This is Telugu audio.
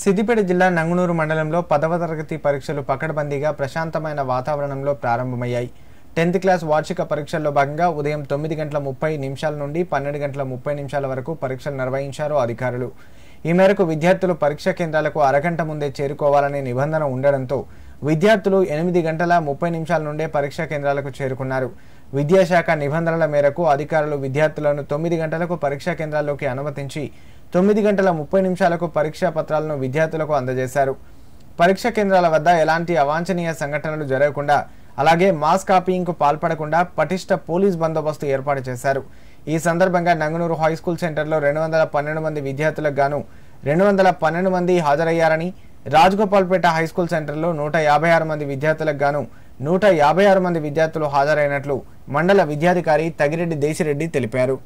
సిద్దిపేట జిల్లా నంగునూరు మండలంలో 10వ తరగతి పరీక్షలు పకడ్బందీగా ప్రశాంతమైన వాతావరణంలో ప్రారంభమయ్యాయి. 10th క్లాస్ వార్షిక పరీక్షల్లో భాగంగా ఉదయం 9:30 నుండి 12:30 వరకు పరీక్షలు నిర్వహించారు అధికారులు. ఈ మేరకు విద్యార్థులు పరీక్ష కేంద్రాలకు అరగంట ముందే చేరుకోవాలనే నిబంధన ఉండడంతో విద్యార్థులు 8:30 నుండే పరీక్ష కేంద్రాలకు చేరుకున్నారు. విద్యాశాఖ నిబంధనల మేరకు అధికారులు విద్యార్థులను 9 గంటలకు పరీక్ష కేంద్రాల్లోకి అనుమతించి 9:30 పరీక్షా పత్రాలను విద్యార్థులకు అందజేశారు. పరీక్ష కేంద్రాల వద్ద ఎలాంటి అవాంఛనీయ సంఘటనలు జరగకుండా, అలాగే మాస్ కాపీయింగ్కు పాల్పడకుండా పటిష్ట పోలీస్ బందోబస్తు ఏర్పాటు చేశారు. ఈ సందర్భంగా నంగునూరు హైస్కూల్ సెంటర్లో 212 మంది విద్యార్థులకు గాను 212 మంది హాజరయ్యారని, రాజగోపాల్పేట హైస్కూల్ సెంటర్లో 156 మంది విద్యార్థులకు గాను 156 మంది విద్యార్థులు హాజరైనట్లు మండల విద్యాధికారి తగిరెడ్డి దేశిరెడ్డి తెలిపారు.